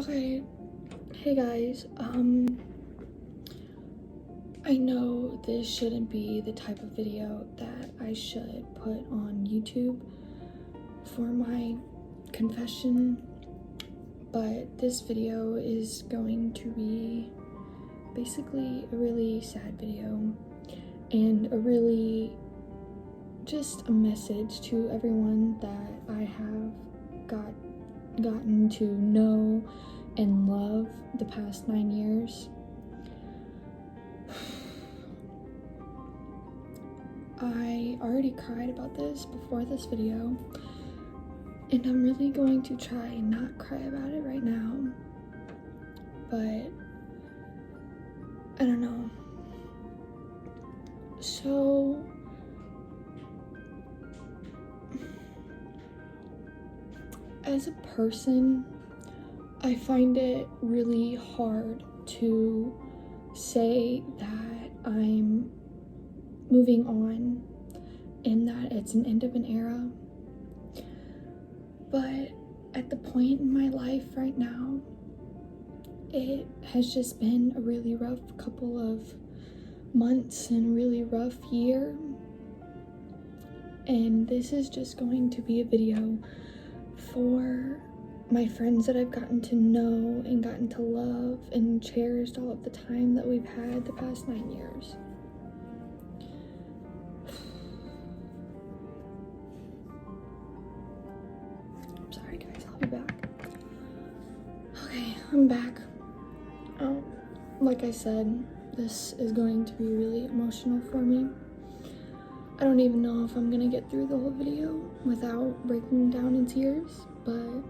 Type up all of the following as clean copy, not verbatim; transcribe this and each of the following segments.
Okay, hey guys, I know this shouldn't be the type of video that I should put on YouTube for my confession, but this video is going to be basically a really sad video and a really just a message to everyone that I have gotten to know and love the past 9 years. I already cried about this before this video, and I'm really going to try and not cry about it right now, but I don't know. So as a person, I find it really hard to say that I'm moving on and that it's an end of an era. But at the point in my life right now, it has just been a really rough couple of months and a really rough year. And this is just going to be a video for my friends that I've gotten to know and gotten to love and cherished all of the time that we've had the past 9 years. I'm sorry guys, I'll be back. Okay, I'm back. Like I said, this is going to be really emotional for me. I don't even know if I'm gonna get through the whole video without breaking down in tears, but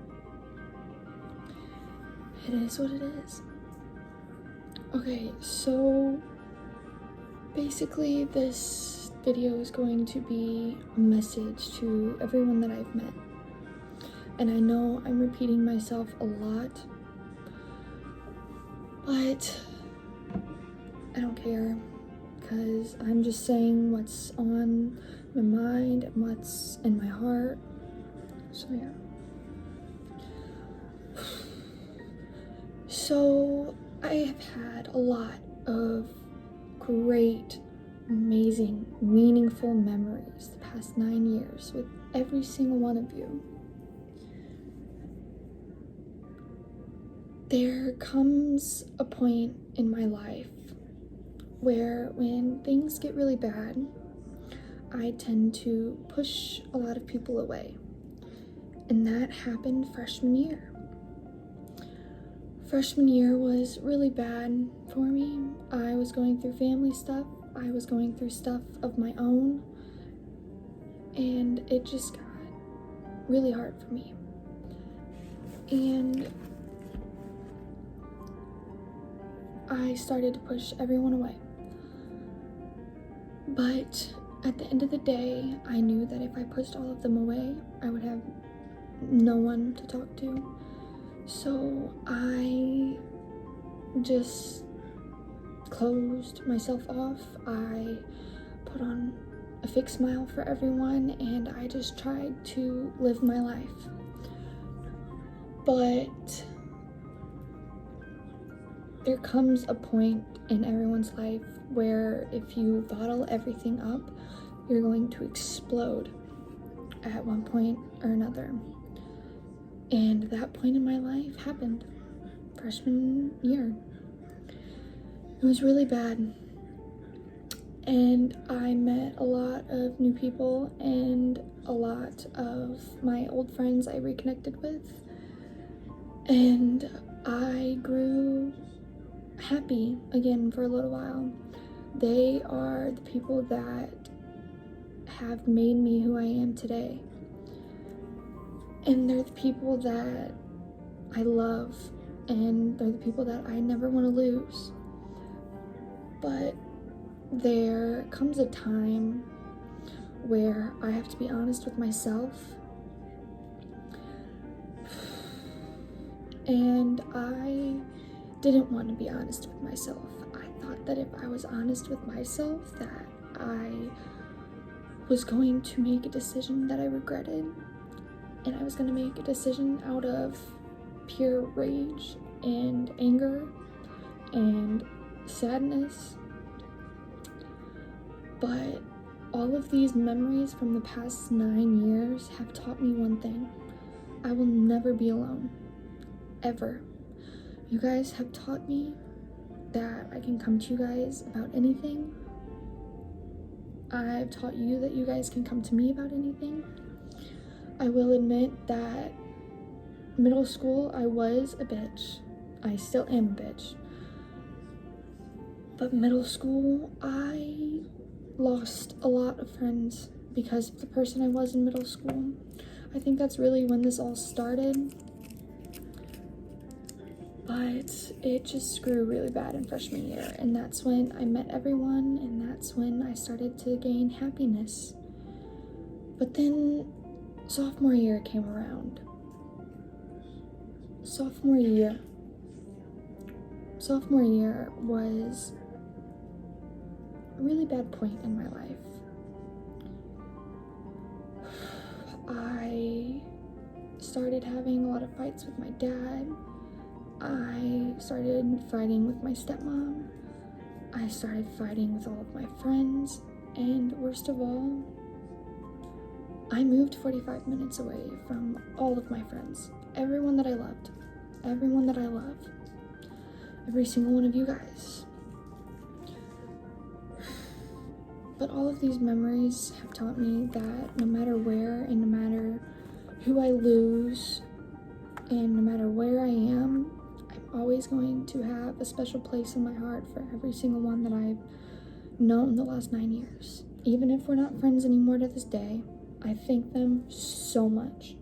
it is what it is. Okay, so basically this video is going to be a message to everyone that I've met. And I know I'm repeating myself a lot, but I don't care, because I'm just saying what's on my mind and what's in my heart. So yeah. So I have had a lot of great, amazing, meaningful memories the past 9 years with every single one of you. There comes a point in my life where when things get really bad, I tend to push a lot of people away. And that happened freshman year. Freshman year was really bad for me. I was going through family stuff. I was going through stuff of my own. And it just got really hard for me. And I started to push everyone away. But at the end of the day, I knew that if I pushed all of them away, I would have no one to talk to. So I just closed myself off. I put on a fake smile for everyone, and I just tried to live my life. But there comes a point in everyone's life where if you bottle everything up, you're going to explode at one point or another. And that point in my life happened freshman year. It was really bad. And I met a lot of new people, and a lot of my old friends I reconnected with. And I grew happy again for a little while. They are the people that have made me who I am today. And they're the people that I love, and they're the people that I never want to lose. But there comes a time where I have to be honest with myself. And I didn't want to be honest with myself. I thought that if I was honest with myself, that I was going to make a decision that I regretted, and I was going to make a decision out of pure rage and anger and sadness. But all of these memories from the past 9 years have taught me one thing. I will never be alone. Ever. You guys have taught me that I can come to you guys about anything. I've taught you that you guys can come to me about anything. I will admit that middle school I was a bitch. I still am a bitch. But middle school I lost a lot of friends because of the person I was in middle school. I think that's really when this all started. But it just grew really bad in freshman year, and that's when I met everyone, and that's when I started to gain happiness. But then sophomore year came around. Sophomore year was a really bad point in my life. I started having a lot of fights with my dad. I started fighting with my stepmom. I started fighting with all of my friends. And worst of all, I moved 45 minutes away from all of my friends. Everyone that I loved. Everyone that I love. Every single one of you guys. But all of these memories have taught me that no matter where and no matter who I lose and no matter where I am, I'm always going to have a special place in my heart for every single one that I've known the last 9 years. Even if we're not friends anymore to this day, I thank them so much.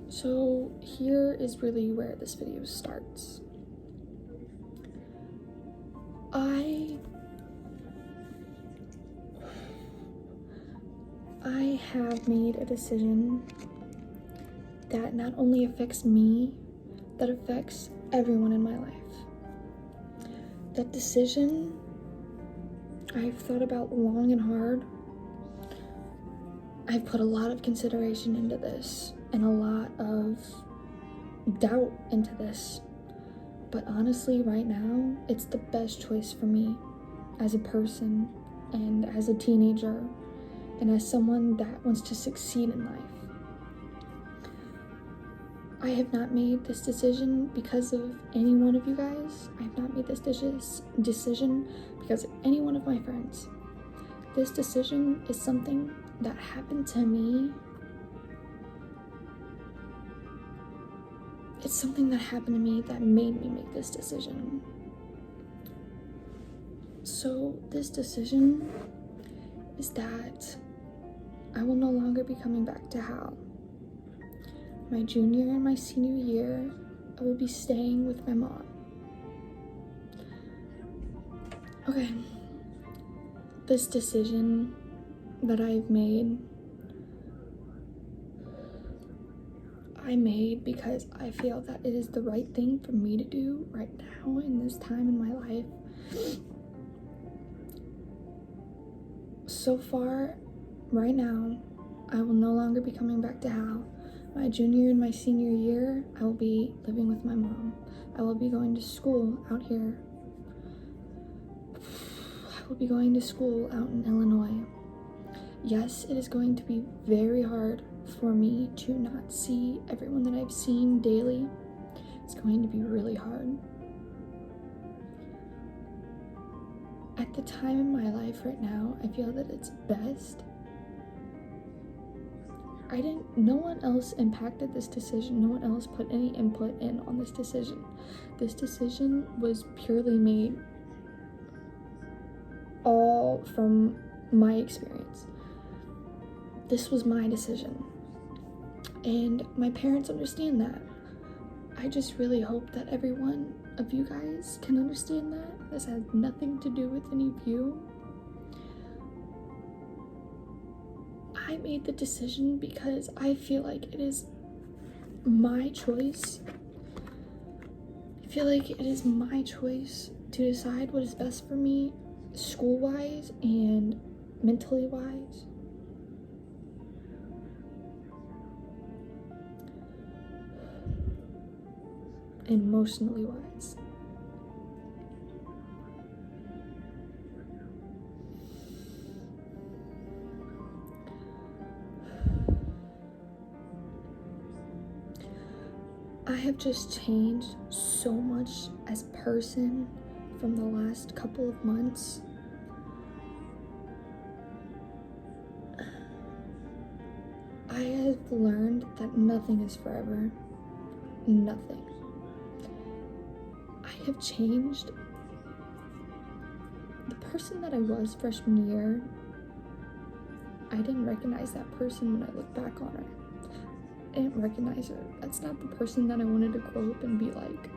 So here is really where this video starts. I have made a decision that not only affects me, that affects everyone in my life. That decision I've thought about long and hard. I've put a lot of consideration into this and a lot of doubt into this. But honestly, right now, it's the best choice for me as a person and as a teenager and as someone that wants to succeed in life. I have not made this decision because of any one of you guys. I have not made this decision because of any one of my friends. This decision is something that happened to me. It's something that happened to me that made me make this decision. So this decision is that I will no longer be coming back to Hal. My junior and my senior year, I will be staying with my mom. Okay, this decision that I've made, I made because I feel that it is the right thing for me to do right now in this time in my life. So far, right now, I will no longer be coming back to Hal. My junior and my senior year, I will be living with my mom. I will be going to school out here. I will be going to school out in Illinois. Yes, it is going to be very hard for me to not see everyone that I've seen daily. It's going to be really hard. At the time in my life right now, I feel that it's best. No one else impacted this decision. No one else put any input in on this decision. This decision was purely made all from my experience. This was my decision. And my parents understand that. I just really hope that every one of you guys can understand that. This has nothing to do with any of you. I made the decision because I feel like it is my choice. I feel like it is my choice to decide what is best for me, school-wise and mentally-wise. emotionally wise. I have just changed so much as a person from the last couple of months. I have learned that nothing is forever. Nothing. I have changed. The person that I was freshman year, I didn't recognize that person when I look back on her. I didn't recognize her. That's not the person that I wanted to grow up and be like.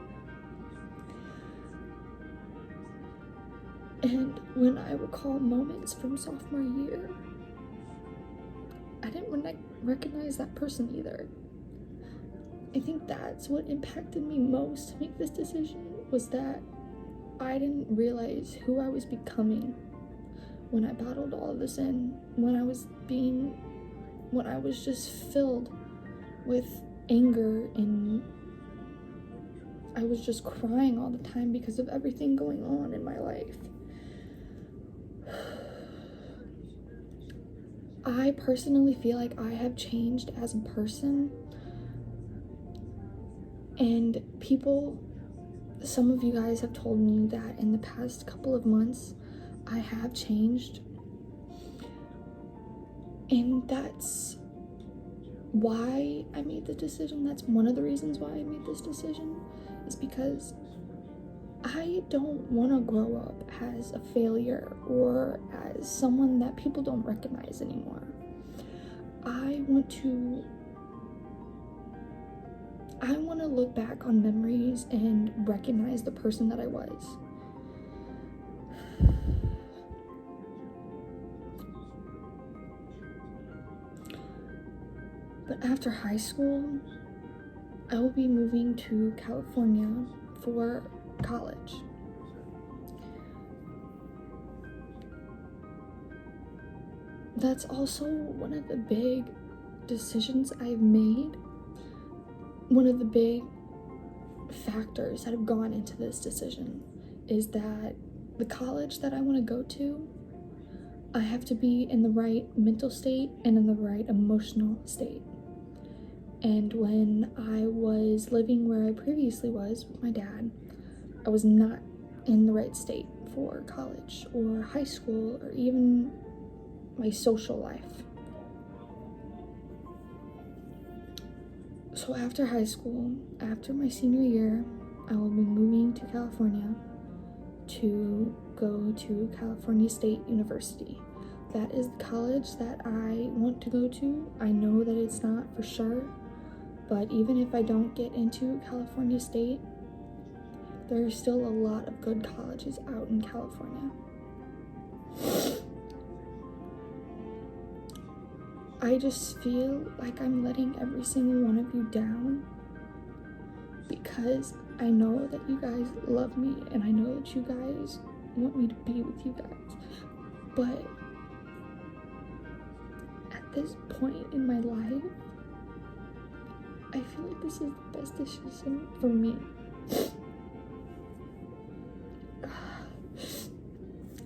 And when I recall moments from sophomore year, I didn't recognize that person either. I think that's what impacted me most to make this decision, was that I didn't realize who I was becoming when I bottled all of this in, when I was just filled with anger and I was just crying all the time because of everything going on in my life. I personally feel like I have changed as a person, and some of you guys have told me that in the past couple of months I have changed, and that's why I made the decision. That's one of the reasons why I made this decision, is because I don't want to grow up as a failure or as someone that people don't recognize anymore. I want to look back on memories and recognize the person that I was. But after high school, I will be moving to California for college. That's also one of the big decisions I've made. One of the big factors that have gone into this decision is that the college that I want to go to, I have to be in the right mental state and in the right emotional state. And when I was living where I previously was with my dad, I was not in the right state for college or high school or even my social life. So after high school, after my senior year, I will be moving to California to go to California State University. That is the college that I want to go to. I know that it's not for sure, but even if I don't get into California State, there are still a lot of good colleges out in California. I just feel like I'm letting every single one of you down, because I know that you guys love me and I know that you guys want me to be with you guys. But at this point in my life, I feel like this is the best decision for me.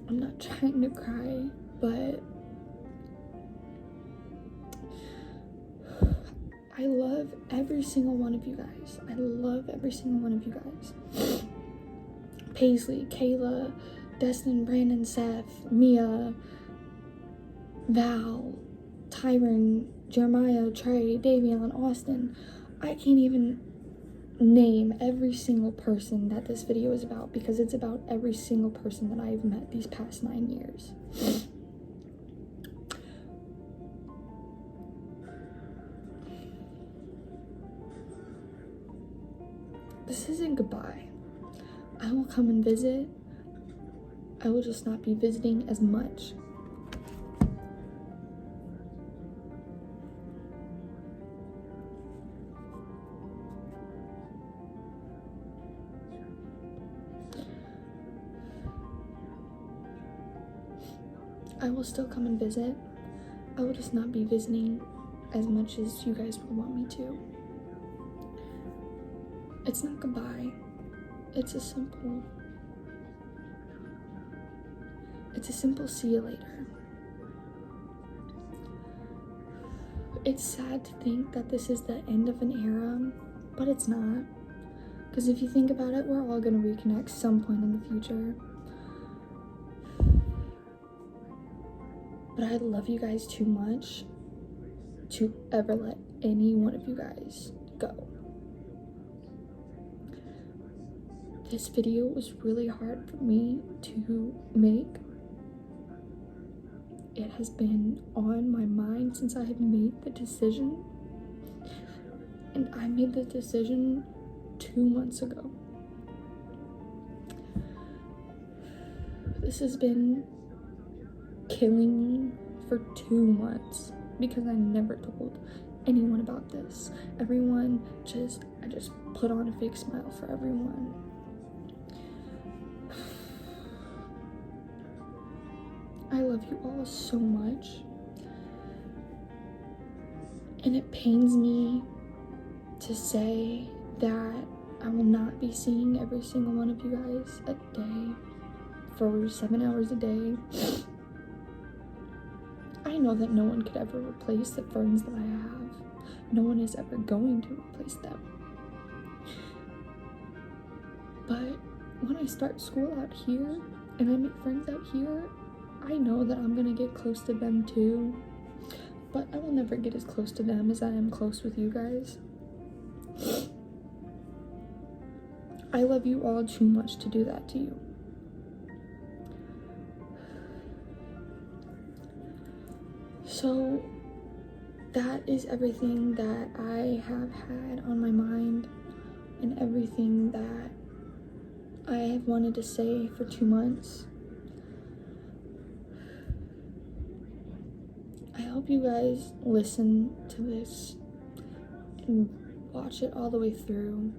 I'm not trying to cry, but I love every single one of you guys. I love every single one of you guys. Paisley, Kayla, Destin, Brandon, Seth, Mia, Val, Tyron, Jeremiah, Trey, Davion, Austin. I can't even name every single person that this video is about, because it's about every single person that I've met these past 9 years. This isn't goodbye. I will come and visit. I will just not be visiting as much. I will still come and visit. I will just not be visiting as much as you guys would want me to. It's not goodbye. It's a simple see you later. It's sad to think that this is the end of an era, but it's not. Because if you think about it, we're all gonna reconnect some point in the future. But I love you guys too much to ever let any one of you guys go. This video was really hard for me to make. It has been on my mind since I have made the decision. And I made the decision 2 months ago. This has been killing me for 2 months because I never told anyone about this. I just put on a fake smile for everyone. I love you all so much, and it pains me to say that I will not be seeing every single one of you guys a day for 7 hours a day. I know that no one could ever replace the friends that I have. No one is ever going to replace them. But when I start school out here and I make friends out here, I know that I'm gonna get close to them too. But I will never get as close to them as I am close with you guys. I love you all too much to do that to you. So that is everything that I have had on my mind and everything that I have wanted to say for 2 months. I hope you guys listen to this and watch it all the way through.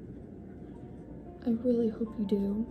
I really hope you do.